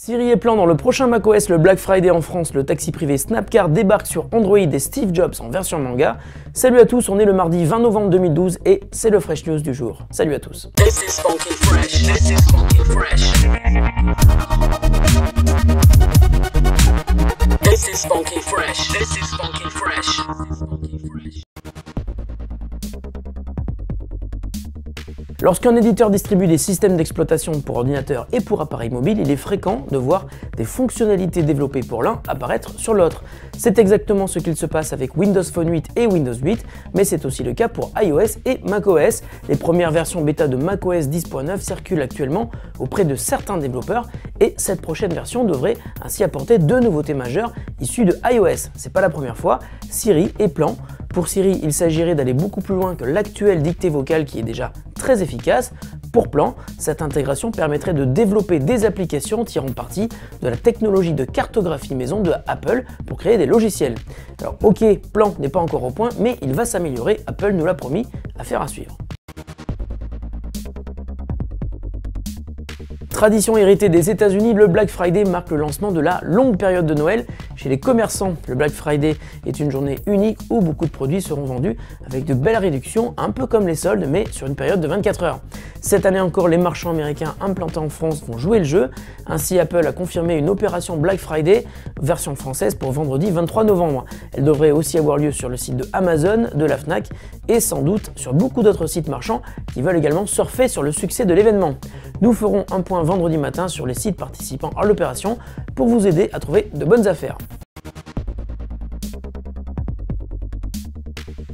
Siri est plan dans le prochain macOS, le Black Friday en France, le taxi privé Snapcar débarque sur Android et Steve Jobs en version manga. Salut à tous, on est le mardi 20 novembre 2012 et c'est le Fresh News du jour. Salut à tous. This is funky fresh. This is funky fresh. This is funky fresh. This is funky fresh. Lorsqu'un éditeur distribue des systèmes d'exploitation pour ordinateur et pour appareil mobile, il est fréquent de voir des fonctionnalités développées pour l'un apparaître sur l'autre. C'est exactement ce qu'il se passe avec Windows Phone 8 et Windows 8, mais c'est aussi le cas pour iOS et macOS. Les premières versions bêta de macOS 10.9 circulent actuellement auprès de certains développeurs et cette prochaine version devrait ainsi apporter deux nouveautés majeures issues de iOS. C'est pas la première fois, Siri et Plan. Pour Siri, il s'agirait d'aller beaucoup plus loin que l'actuelle dictée vocale qui est déjà très efficace. Pour Plan, cette intégration permettrait de développer des applications tirant parti de la technologie de cartographie maison de Apple pour créer des logiciels. Alors ok, Plan n'est pas encore au point, mais il va s'améliorer, Apple nous l'a promis, affaire à suivre. Tradition héritée des États-Unis, le Black Friday marque le lancement de la longue période de Noël. Chez les commerçants, le Black Friday est une journée unique où beaucoup de produits seront vendus avec de belles réductions, un peu comme les soldes, mais sur une période de 24 heures. Cette année encore, les marchands américains implantés en France vont jouer le jeu. Ainsi, Apple a confirmé une opération Black Friday, version française, pour vendredi 23 novembre. Elle devrait aussi avoir lieu sur le site de Amazon, de la Fnac et sans doute sur beaucoup d'autres sites marchands qui veulent également surfer sur le succès de l'événement. Nous ferons un point vendredi matin sur les sites participant à l'opération pour vous aider à trouver de bonnes affaires.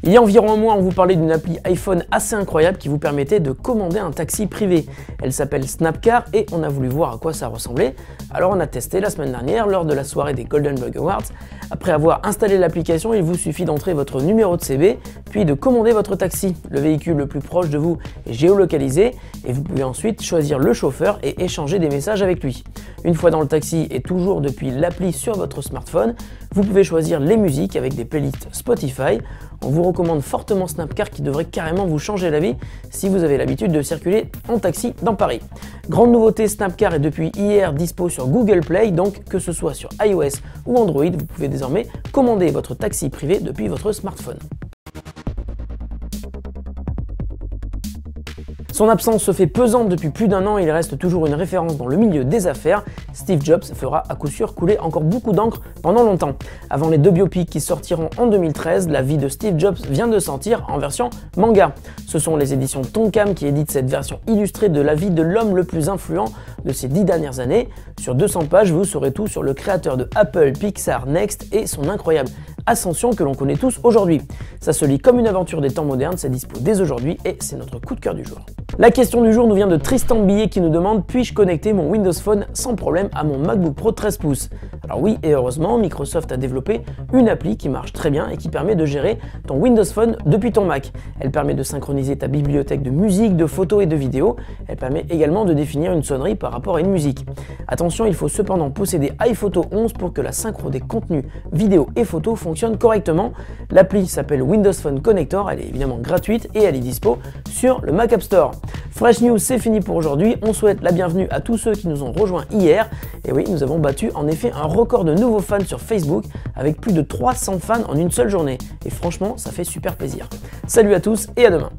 Il y a environ un mois, on vous parlait d'une appli iPhone assez incroyable qui vous permettait de commander un taxi privé. Elle s'appelle Snapcar et on a voulu voir à quoi ça ressemblait. Alors on a testé la semaine dernière lors de la soirée des Golden Bug Awards. Après avoir installé l'application, il vous suffit d'entrer votre numéro de CB, puis de commander votre taxi. Le véhicule le plus proche de vous est géolocalisé et vous pouvez ensuite choisir le chauffeur et échanger des messages avec lui. Une fois dans le taxi et toujours depuis l'appli sur votre smartphone, vous pouvez choisir les musiques avec des playlists Spotify. On vous recommande fortement Snapcar qui devrait carrément vous changer la vie si vous avez l'habitude de circuler en taxi dans Paris. Grande nouveauté, Snapcar est depuis hier dispo sur Google Play, donc que ce soit sur iOS ou Android, vous pouvez désormais commander votre taxi privé depuis votre smartphone. Son absence se fait pesante depuis plus d'un an et il reste toujours une référence dans le milieu des affaires. Steve Jobs fera à coup sûr couler encore beaucoup d'encre pendant longtemps. Avant les deux biopics qui sortiront en 2013, la vie de Steve Jobs vient de sortir en version manga. Ce sont les éditions Tonkam qui éditent cette version illustrée de la vie de l'homme le plus influent de ces 10 dernières années. Sur 200 pages, vous saurez tout sur le créateur de Apple, Pixar, Next et son incroyable ascension que l'on connaît tous aujourd'hui. Ça se lit comme une aventure des temps modernes, c'est dispo dès aujourd'hui et c'est notre coup de cœur du jour. La question du jour nous vient de Tristan Billet qui nous demande: puis-je connecter mon Windows Phone sans problème à mon MacBook Pro 13 pouces? Alors oui, et heureusement, Microsoft a développé une appli qui marche très bien et qui permet de gérer ton Windows Phone depuis ton Mac. Elle permet de synchroniser ta bibliothèque de musique, de photos et de vidéos. Elle permet également de définir une sonnerie par rapport à une musique. Attention, il faut cependant posséder iPhoto 11 pour que la synchro des contenus vidéo et photos fonctionne correctement. L'appli s'appelle Windows Phone Connector, elle est évidemment gratuite et elle est dispo sur le Mac App Store. Fresh News, c'est fini pour aujourd'hui. On souhaite la bienvenue à tous ceux qui nous ont rejoints hier. Et oui, nous avons battu en effet un record de nouveaux fans sur Facebook avec plus de 300 fans en une seule journée. Et franchement, ça fait super plaisir. Salut à tous et à demain.